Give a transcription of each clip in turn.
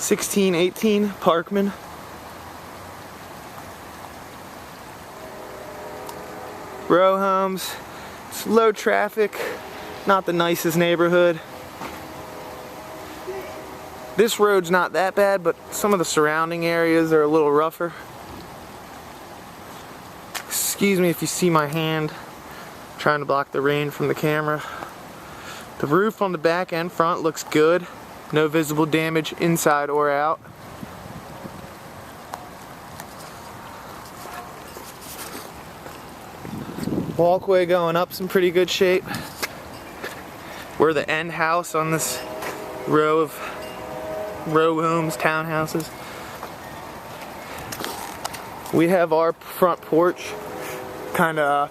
1618 Parkman. Row homes. It's low traffic, not the nicest neighborhood. This road's not that bad, but some of the surrounding areas are a little rougher. Excuse me if you see my hand. I'm trying to block the rain from the camera. The roof on the back and front looks good. No visible damage inside or out. Walkway going up's in pretty good shape. We're the end house on this row of row homes, townhouses. We have our front porch, kind of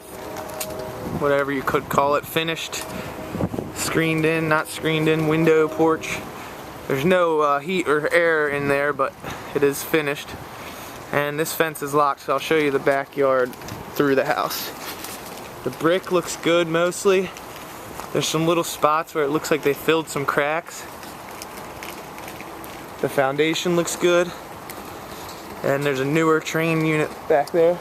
whatever you could call it, finished, screened in, not screened in, window porch. There's no heat or air in there, but it is finished. And this fence is locked, so I'll show you the backyard through the house. The brick looks good mostly. There's some little spots where it looks like they filled some cracks. The foundation looks good. And there's a newer train unit back there.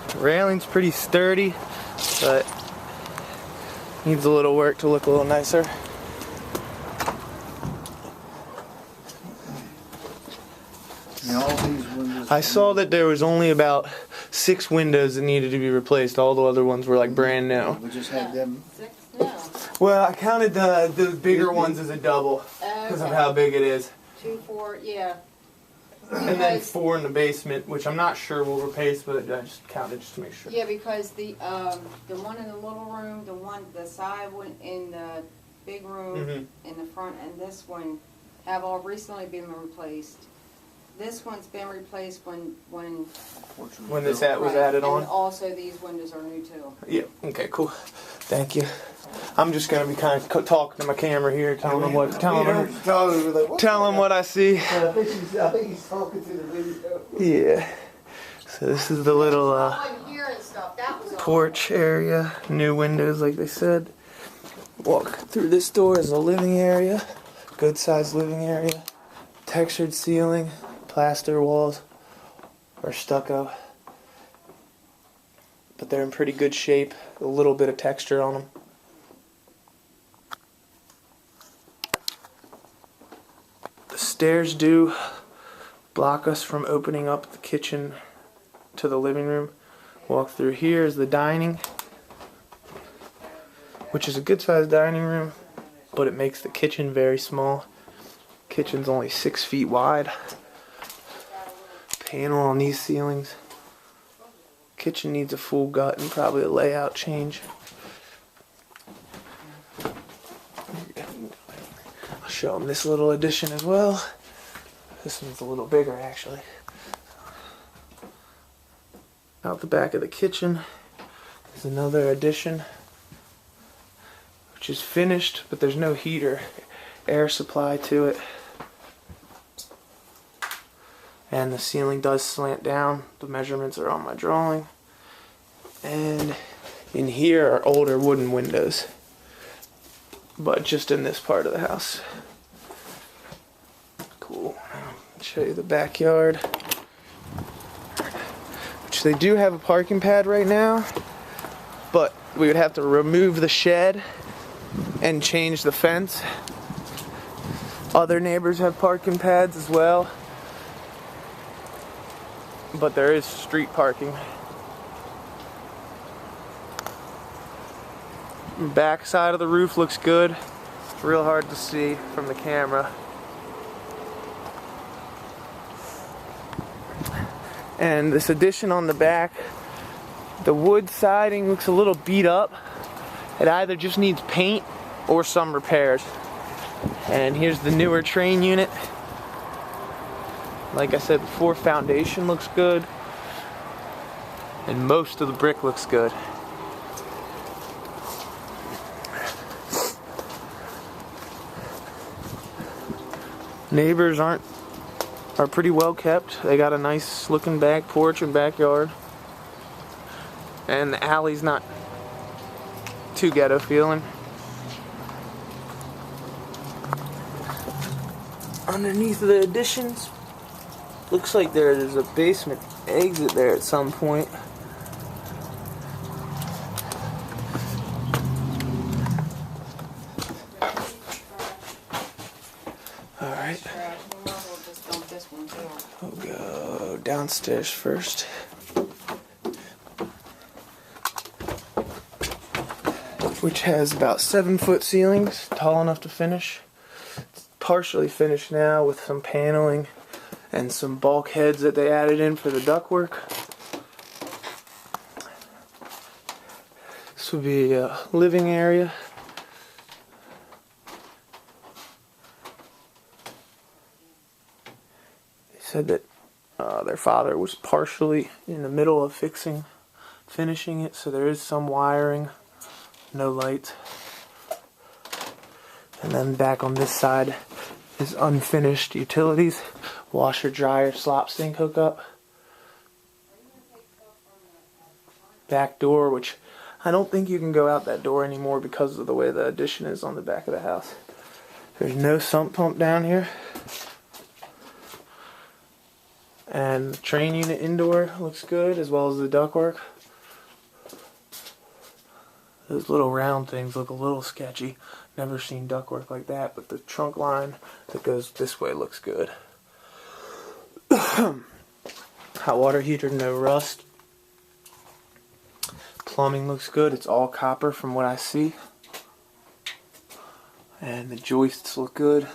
The railing's pretty sturdy, but needs a little work to look a little nicer. I saw that there was only about 6 windows that needed to be replaced. All the other ones were like brand new. We just had them. 6? No. Well, I counted the bigger ones as a double because of how big it is. 2, 4, yeah. And then 4 in the basement, which I'm not sure we'll replace, but I just counted just to make sure. Yeah, because the one in the little room, the side one in the big room, in the front, and this one have all recently been replaced. This one's been replaced when this was added on. And also these windows are new too. Yeah. Okay. Cool. Thank you. I'm just gonna be kind of talking to my camera here, telling them what I see. I think he's talking to the video. Yeah. So this is the little porch area. New windows, like they said. Walk through this door is a living area. Good sized living area. Textured ceiling. Plaster walls or stucco, but they're in pretty good shape. A little bit of texture on them. The stairs do block us from opening up the kitchen to the living room. Walk through here is the dining, which is a good sized dining room, but it makes the kitchen very small. Kitchen's only 6 feet wide. Panel on these ceilings. Kitchen needs a full gut and probably a layout change. I'll show them this little addition as well. This one's a little bigger actually. Out the back of the kitchen is another addition, which is finished, but there's no heat or air supply to it. And the ceiling does slant down. The measurements are on my drawing. And in here are older wooden windows, but just in this part of the house. Cool. I'll show you the backyard, which they do have a parking pad right now, but we would have to remove the shed and change the fence. Other neighbors have parking pads as well, but there is street parking. Back side of the roof looks good. It's real hard to see from the camera. And this addition on the back, the wood siding looks a little beat up. It either just needs paint or some repairs. And here's the newer train unit. Like I said before, foundation looks good, and most of the brick looks good. Neighbors are pretty well kept. They got a nice looking back porch and backyard. And the alley's not too ghetto feeling. Underneath the additions, looks like there's a basement exit there at some point. Alright. We'll go downstairs first. Which has about 7-foot ceilings, tall enough to finish. It's partially finished now with some paneling and some bulkheads that they added in for the ductwork. This would be a living area. They said that their father was partially in the middle of finishing it, so there is some wiring, no lights. And then back on this side is unfinished utilities, washer, dryer, slop sink hookup. Back door, which I don't think you can go out that door anymore because of the way the addition is on the back of the house. There's no sump pump down here. And the train unit indoor looks good, as well as the ductwork. Those little round things look a little sketchy. Never seen ductwork like that, but the trunk line that goes this way looks good. Hot water heater, no rust. Plumbing looks good. It's all copper from what I see. And the joists look good.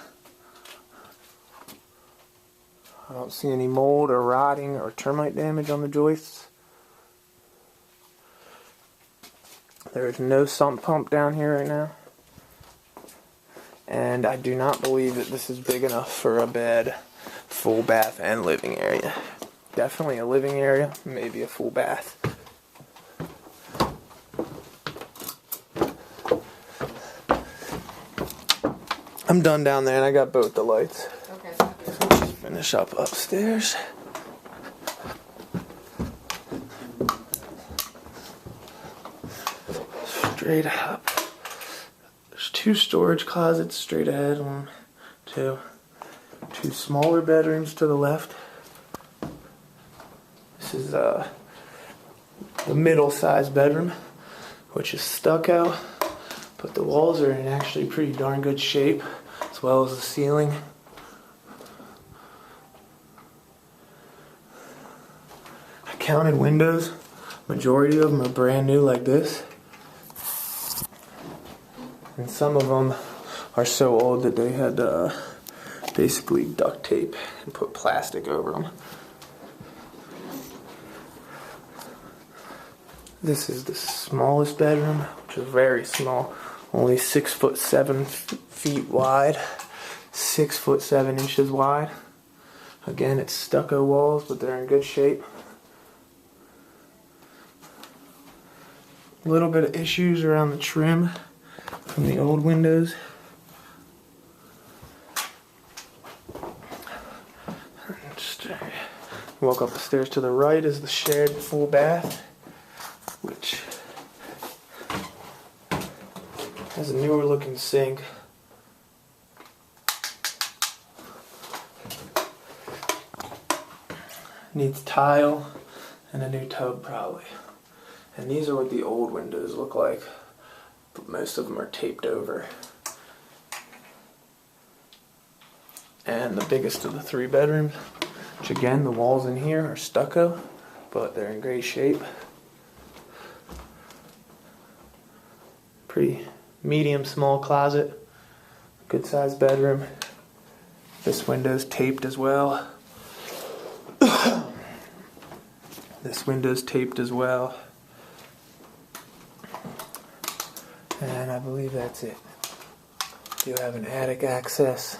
I don't see any mold or rotting or termite damage on the joists. There is no sump pump down here right now. And I do not believe that this is big enough for a bed, full bath, and living area. Definitely a living area, maybe a full bath. I'm done down there and I got both the lights. Okay. Finish up upstairs. Straight up. There's 2 storage closets straight ahead. 1, 2. 2 smaller bedrooms to the left. This is the middle-sized bedroom, which is stucco, but the walls are in actually pretty darn good shape, as well as the ceiling. I counted windows. Majority of them are brand new like this. And some of them are so old that they had basically duct tape and put plastic over them. This is the smallest bedroom, which is very small. Only 6'7" wide, 6'7" wide. Again, it's stucco walls, but they're in good shape. A little bit of issues around the trim from the old windows. Just walk up the stairs to the right is the shared full bath, which has a newer looking sink. Needs tile and a new tub probably. And these are what the old windows look like, but most of them are taped over. And the biggest of the 3 bedrooms, which again, the walls in here are stucco, but they're in great shape. Pretty medium small closet, good sized bedroom. This window's taped as well. This window's taped as well. And I believe that's it. You have an attic access.